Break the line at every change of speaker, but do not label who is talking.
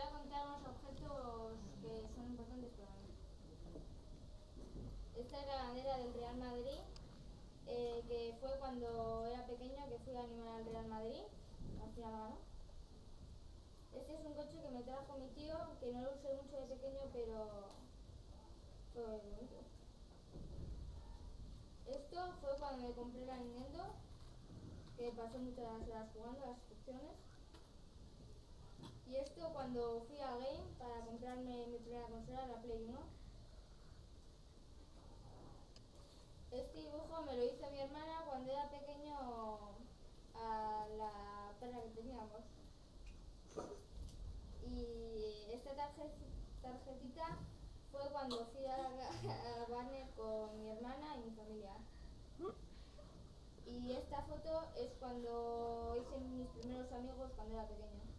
voy a contar unos objetos que son importantes para mí. Esta es la bandera del Real Madrid, que fue cuando era pequeño que fui a animar al Real Madrid, así a mano. Este es un coche que me trajo mi tío, que no lo usé mucho de pequeño, pero fue bonito. Esto fue cuando me compré la Nintendo, que pasé muchas horas jugando las instrucciones. Y esto cuando fui a Game para comprarme mi primera consola, la Play 1. Este dibujo me lo hizo mi hermana cuando era pequeño a la perra que teníamos. Y esta tarjetita fue cuando fui a Warner con mi hermana y mi familia. Y esta foto es cuando hice mis primeros amigos cuando era pequeño.